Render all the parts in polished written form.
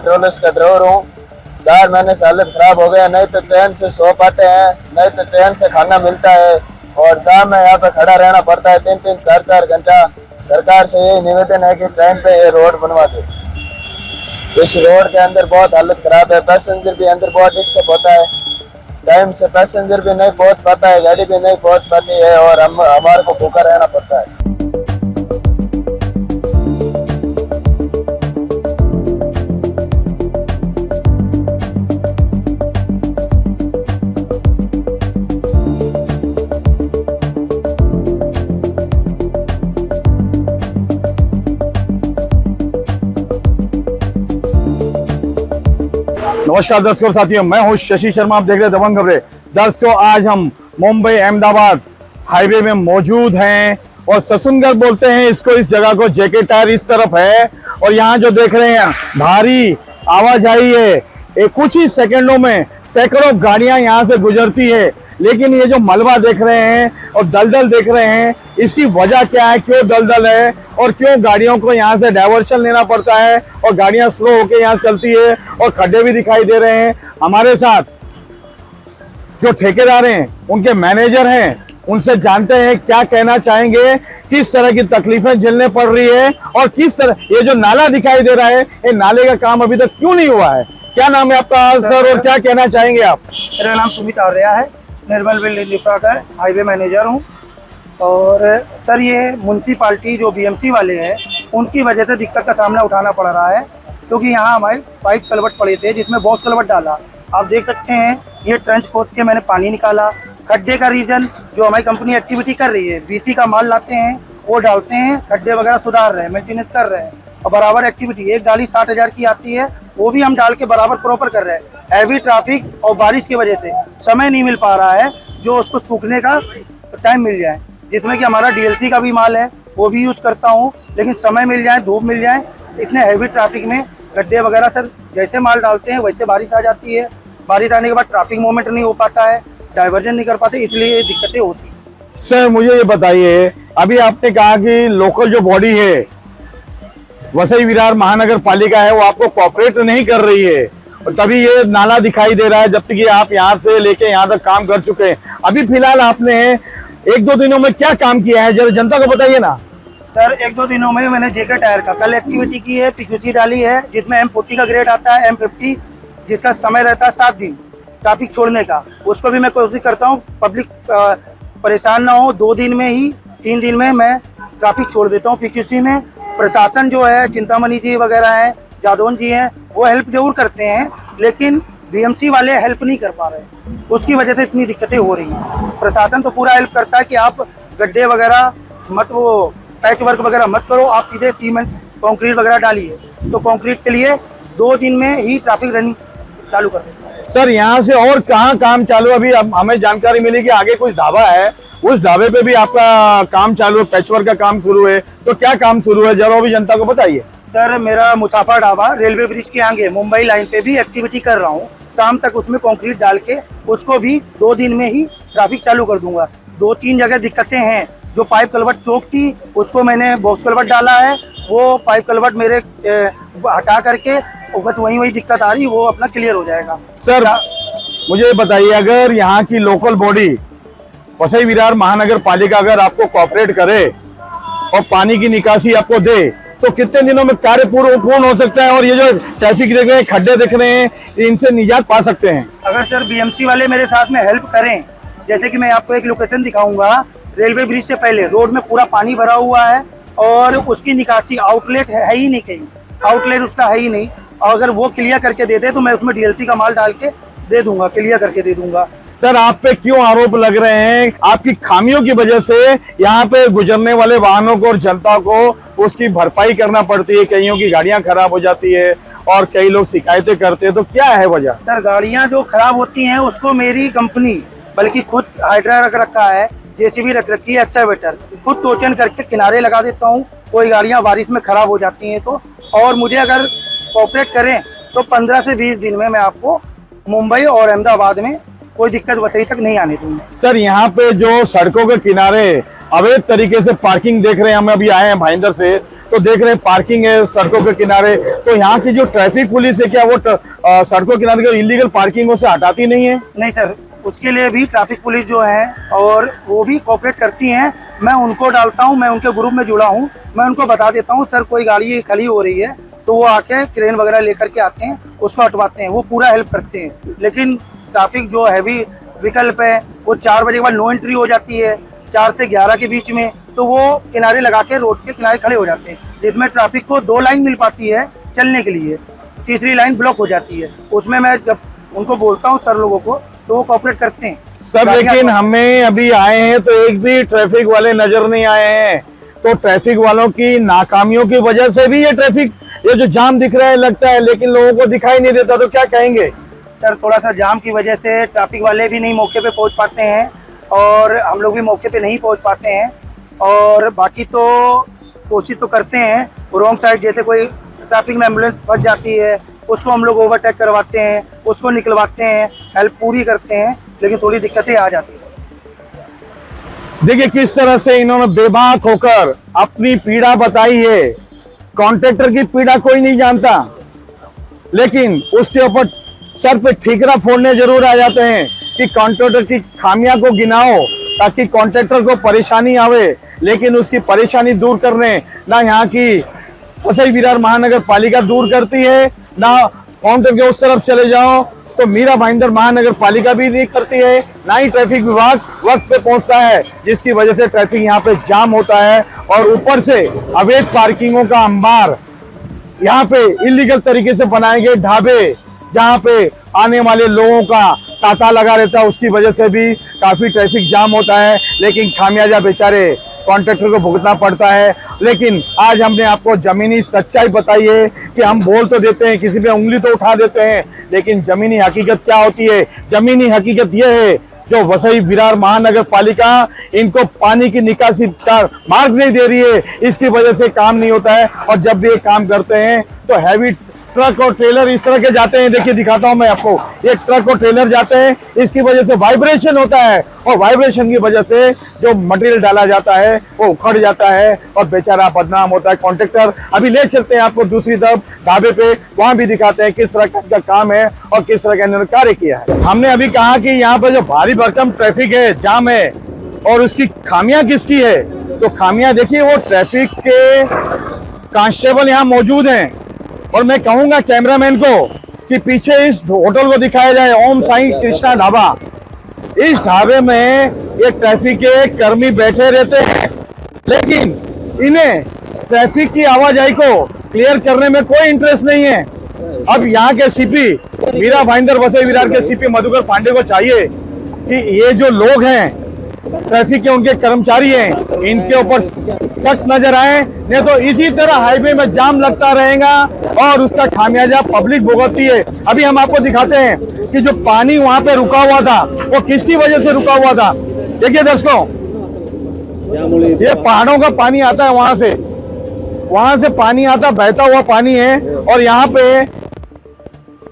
पेट्रोलिस का ड्राइवर हूँ। 4 महीने से हालत खराब हो गया, नहीं तो चैन से सो पाते हैं, नहीं तो चैन से खाना मिलता है और जाम में यहाँ पे खड़ा रहना पड़ता है 3-3 4-4 घंटा। सरकार से यही निवेदन है कि टाइम पे ये रोड बनवा दे। इस रोड के अंदर बहुत हालत खराब है, पैसेंजर भी अंदर बहुत डिस्टर्ब होता है, टाइम से पैसेंजर भी नहीं पहुंच पाता है, गाड़ी भी नहीं पहुंच पाती है और हमारे को भूखा रहना पड़ता है। नमस्कार दर्शकों साथियों, मैं हूं शशि शर्मा, आप देख रहे हैं दबंग खबरें। दर्शकों, आज हम मुंबई अहमदाबाद हाईवे में मौजूद हैं और ससुनगढ़ बोलते हैं इसको, इस जगह को। जेके टायर इस तरफ है और यहाँ जो देख रहे हैं भारी आवाजाही है। कुछ ही सेकंडों में सैकड़ों गाड़ियां यहाँ से गुजरती है, लेकिन ये जो मलबा देख रहे हैं और दलदल देख रहे हैं, इसकी वजह क्या है, क्यों दलदल है और क्यों गाड़ियों को यहाँ से डाइवर्शन लेना पड़ता है और गाड़ियां स्लो होकर यहाँ चलती है और खड्डे भी दिखाई दे रहे हैं। हमारे साथ जो ठेकेदार हैं, उनके मैनेजर हैं, उनसे जानते हैं क्या कहना चाहेंगे, किस तरह की तकलीफें झेलने पड़ रही है और किस तरह ये जो नाला दिखाई दे रहा है, ये नाले का काम अभी तक क्यों नहीं हुआ है। क्या नाम है आपका सर और क्या कहना चाहेंगे आप? मेरा नाम सुमित आर्या है, निर्मल बिल लिफा का हाईवे मैनेजर हूँ। और सर, ये म्यूनसिपाल्टी जो बीएमसी वाले हैं, उनकी वजह से दिक्कत का सामना उठाना पड़ रहा है, क्योंकि यहाँ हमारे पाइप कलवट पड़े थे जिसमें बहुत कलवट डाला। आप देख सकते हैं, ये ट्रंच खोद के मैंने पानी निकाला। खड्डे का रीजन जो हमारी कंपनी एक्टिविटी कर रही है, बीसी का माल लाते हैं, वो डालते हैं, खड्डे वगैरह सुधार रहे हैं, मेंटेनेंस कर रहे हैं और बराबर एक्टिविटी। एक डाली 60,000 की आती है, वो भी हम डाल के बराबर प्रॉपर कर रहे हैं। हैवी ट्रैफिक और बारिश की वजह से समय नहीं मिल पा रहा है जो उसको सूखने का टाइम मिल जाए, जिसमें कि हमारा डीएलसी का भी माल है, वो भी यूज करता हूँ, लेकिन समय मिल जाए, धूप मिल जाए। इतने हैवी ट्रैफिक में गड्ढे वगैरह सर जैसे माल डालते हैं वैसे बारिश आ जाती है, बारिश आने के बाद ट्रैफिक मूवमेंट नहीं हो पाता है, डाइवर्जन नहीं कर पाते, इसलिए ये दिक्कतें होती हैं। सर मुझे ये बताइए, अभी आपने कहा कि लोकल जो बॉडी है वसई विरार महानगर पालिका है, वो आपको कोऑपरेट नहीं कर रही है और तभी ये नाला दिखाई दे रहा है, जब तक कि आप यहाँ से लेके यहाँ तक काम कर चुके हैं। अभी फिलहाल आपने 1-2 दिनों में क्या काम किया है, जरा जनता को बताइए ना। सर, 1-2 दिनों में मैंने जेके टायर का कल एक्टिविटी की है, पीक्यूसी डाली है, जिसमें M40 का ग्रेड आता है, M50 जिसका समय रहता है 7 दिन ट्रैफिक छोड़ने का। उसको भी मैं कोशिश करता हूँ पब्लिक परेशान ना हो, 2 दिन में ही 3 दिन में मैं ट्रैफिक छोड़ देता हूँ पीक्यूसी में। प्रशासन जो है, चिंतामणि जी वगैरह हैं, जादौन जी हैं, वो हेल्प जरूर करते हैं, लेकिन बीएमसी वाले हेल्प नहीं कर पा रहे, उसकी वजह से इतनी दिक्कतें हो रही हैं। प्रशासन तो पूरा हेल्प करता है कि आप गड्ढे वगैरह मत, वो पैच वर्क वगैरह मत करो, आप सीधे सीमेंट कंक्रीट वगैरह डालिए। तो कंक्रीट के लिए 2 दिन में ही ट्रैफिक रनिंग चालू कर देते हैं। सर यहाँ से और कहाँ काम चालू? अभी हमें जानकारी मिली कि आगे कुछ ढाबा है, उस ढाबे पे भी आपका काम चालू है, पैचवर्क का काम शुरू है, तो क्या काम शुरू है, जरा भी जनता को बताइए। सर, मेरा मुसाफा ढाबा रेलवे ब्रिज के आगे मुंबई लाइन पे भी एक्टिविटी कर रहा हूँ। शाम तक उसमें कंक्रीट डाल के उसको भी 2 दिन में ही ट्रैफिक चालू कर दूंगा। 2-3 जगह दिक्कतें हैं, जो पाइप कलवट चौक थी उसको मैंने बॉक्स कलवट डाला है, वो पाइप कलवट मेरे हटा करके बस वही दिक्कत आ रही, वो अपना क्लियर हो जाएगा। सर मुझे बताइए, अगर यहाँ की लोकल बॉडी वसई विरार महानगर पालिका अगर आपको कोऑपरेट करे और पानी की निकासी आपको दे, तो कितने दिनों में कार्य पूर्ण हो सकता है और ये जो ट्रैफिक देख रहे हैं, खड्डे देख रहे हैं, इनसे निजात पा सकते हैं? अगर सर बीएमसी वाले मेरे साथ में हेल्प करें, जैसे कि मैं आपको एक लोकेशन दिखाऊंगा, रेलवे ब्रिज से पहले रोड में पूरा पानी भरा हुआ है और उसकी निकासी आउटलेट है ही नहीं, कहीं आउटलेट उसका है ही नहीं। और अगर वो क्लियर करके देते तो मैं उसमें डीएलसी का माल डाल के दे दूंगा, क्लियर करके दे दूंगा। सर आप पे क्यों आरोप लग रहे हैं? आपकी खामियों की वजह से यहाँ पे गुजरने वाले वाहनों को और जनता को उसकी भरपाई करना पड़ती है, कईयों की गाड़ियां खराब हो जाती है और कई लोग शिकायतें करते हैं, तो क्या है वजह? सर, गाड़ियां जो खराब होती हैं उसको मेरी कंपनी, बल्कि खुद हाइड्रा रख रखा है, जेसीबी रख रखी है, एक्सकावेटर, खुद टोचन करके किनारे लगा देता हूँ। कोई गाड़ियां बारिश में खराब हो जाती हैं तो, और मुझे अगर कोऑपरेट करें तो 15 से 20 दिन में मैं आपको मुंबई और अहमदाबाद में कोई दिक्कत वसई तक नहीं आने दूंगा। सर यहाँ पे जो सड़कों के किनारे अवैध तरीके से पार्किंग देख रहे हैं। हम अभी आए हैं भाईंदर से, तो देख रहे हैं पार्किंग है सड़कों के किनारे। तो यहाँ की जो ट्रैफिक पुलिस है, क्या वो सड़कों किनारे के इलीगल पार्किंगों से हटाती नहीं है? नहीं सर, उसके लिए भी ट्रैफिक पुलिस जो है और वो भी कोऑपरेट करती हैं। मैं उनको डालता हूँ, मैं उनके ग्रुप में जुड़ा हूँ, मैं उनको बता देता हूँ सर कोई गाड़ी खड़ी हो रही है, तो वो आके क्रेन वगैरह लेकर के आते हैं, उसको हटवाते हैं, वो पूरा हेल्प करते हैं। लेकिन ट्रैफिक जो हैवी विकल्प है वो 4 बजे के बाद नो एंट्री हो जाती है, 4 से 11 के बीच में, तो वो किनारे लगा के रोड के किनारे खड़े हो जाते हैं, जिसमें ट्रैफिक को 2 लाइन मिल पाती है चलने के लिए, तीसरी लाइन ब्लॉक हो जाती है। उसमें मैं जब उनको बोलता हूँ सर लोगों को, तो वो कोऑपरेट करते हैं सर। लेकिन हमें अभी आए हैं तो एक भी ट्रैफिक वाले नजर नहीं आए हैं। तो ट्रैफिक वालों की नाकामियों की वजह से भी ये जो जाम दिख रहा है लगता है, लेकिन लोगों को दिखाई नहीं देता, तो क्या कहेंगे? सर थोड़ा सा जाम की वजह से ट्रैफिक वाले भी नहीं मौके पे पहुंच पाते हैं और हम लोग भी मौके पे नहीं पहुंच पाते हैं। और बाकी तो कोशिश तो करते हैं, रॉन्ग साइड जैसे कोई ट्रैफिक में एम्बुलेंस फंस जाती है, उसको हम लोग ओवरटेक करवाते हैं, उसको निकलवाते हैं, हेल्प पूरी करते हैं, लेकिन थोड़ी दिक्कतें आ जाती हैं। देखिए किस तरह से इन्होंने बेबाक होकर अपनी पीड़ा बताई है। कॉन्ट्रैक्टर की पीड़ा कोई नहीं जानता, लेकिन उसके ऊपर सर पे ठीकरा फोड़ने जरूर आ जाते हैं कि कॉन्ट्रैक्टर की खामियां को गिनाओ ताकि कॉन्ट्रैक्टर को परेशानी आवे। लेकिन उसकी परेशानी दूर करने ना यहाँ की वसई विरार महानगर पालिका दूर करती है, ना काउंटर के उस तरफ चले जाओ तो मीरा भाईंदर महानगर पालिका भी नहीं करती है, ना ही ट्रैफिक विभाग वक्त पे पहुंचता है, जिसकी वजह से ट्रैफिक यहाँ पे जाम होता है। और ऊपर से अवैध पार्किंगों का अंबार, यहाँ पे इलीगल तरीके से बनाए गए ढाबे, जहाँ पे आने वाले लोगों का तांता लगा रहता है, उसकी वजह से भी काफी ट्रैफिक जाम होता है। लेकिन खामियाजा बेचारे कॉन्ट्रैक्टर को भुगतना पड़ता है। लेकिन आज हमने आपको जमीनी सच्चाई बताई है कि हम बोल तो देते हैं, किसी पे उंगली तो उठा देते हैं, लेकिन जमीनी हकीकत क्या होती है? जमीनी हकीकत यह है, जो वसई विरार महानगर पालिका इनको पानी की निकासी का मार्ग नहीं दे रही है, इसकी वजह से काम नहीं होता है। और जब भी ये काम करते हैं तो हैवी ट्रक और ट्रेलर इस तरह के जाते हैं। देखिए दिखाता हूं मैं आपको, ये ट्रक और ट्रेलर जाते हैं, इसकी वजह से वाइब्रेशन होता है और वाइब्रेशन की वजह से जो मटेरियल डाला जाता है वो उखड़ जाता है और बेचारा बदनाम होता है कॉन्ट्रैक्टर। अभी ले चलते हैं आपको दूसरी तरफ ढाबे पे, वहां भी दिखाते हैं किस तरह का काम है और किस तरह का इन्होंने कार्य किया है। हमने अभी कहा कि यहाँ पर जो भारी भरकम ट्रैफिक है, जाम है, और उसकी खामियां किसकी है? तो खामियां देखिए, वो ट्रैफिक के कांस्टेबल यहाँ मौजूद हैं। और मैं कहूंगा कैमरामैन को कि पीछे इस होटल को दिखाया जाए, ओम साईं कृष्णा ढाबा। इस ढाबे में ये ट्रैफिक के कर्मी बैठे रहते हैं, लेकिन इन्हें ट्रैफिक की आवाजाही को क्लियर करने में कोई इंटरेस्ट नहीं है। अब यहाँ के सीपी मीरा भाईंदर वसई विरार के सीपी मधुकर पांडे को चाहिए कि ये जो लोग हैं ट्रैफिक के, उनके कर्मचारी हैं, इनके ऊपर सख्त नजर आए, नहीं तो इसी तरह हाईवे में जाम लगता रहेगा और उसका खामियाजा पब्लिक भुगतती है। अभी हम आपको दिखाते हैं कि जो पानी वहां पे रुका हुआ था वो किसकी वजह से रुका हुआ था। देखिए दर्शकों, ये पहाड़ों का पानी आता है, वहां से पानी आता, बहता हुआ पानी है। और यहाँ पे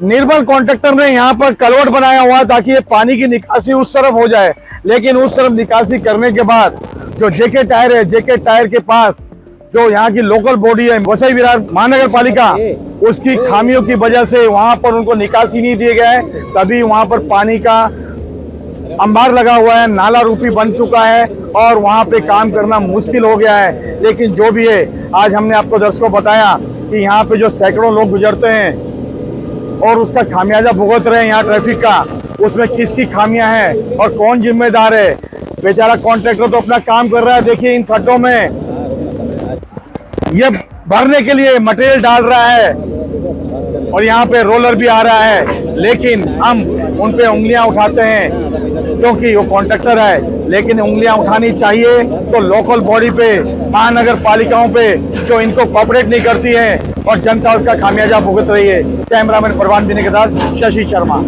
निर्मल कॉन्ट्रैक्टर ने यहाँ पर कलवट बनाया हुआ ताकि ये पानी की निकासी उस तरफ हो जाए, लेकिन उस तरफ निकासी करने के बाद जो जेके टायर है, जेके टायर के पास जो यहाँ की लोकल बॉडी है वसई विरार महानगर पालिका, उसकी खामियों की वजह से वहां पर उनको निकासी नहीं दिए गए, तभी वहां पर पानी का अंबार लगा हुआ है, नाला रूपी बन चुका है और वहां पे काम करना मुश्किल हो गया है। लेकिन जो भी है, आज हमने आपको दर्शकों बताया कि यहाँ पे जो सैकड़ों लोग गुजरते हैं और उसका खामियाजा भुगत रहे हैं यहाँ ट्रैफिक का, उसमें किसकी खामियां हैं और कौन जिम्मेदार है। बेचारा कॉन्ट्रैक्टर तो अपना काम कर रहा है, देखिए इन खड्डों में ये भरने के लिए मटेरियल डाल रहा है और यहाँ पे रोलर भी आ रहा है, लेकिन हम उन पे उंगलियां उठाते हैं क्योंकि वो कॉन्ट्रैक्टर है। लेकिन उंगलियां उठानी चाहिए तो लोकल बॉडी पे, महानगर पालिकाओं पे, जो इनको कोऑपरेट नहीं करती है और जनता उसका खामियाजा भुगत रही है। कैमरामैन परवान दिने के साथ शशि शर्मा।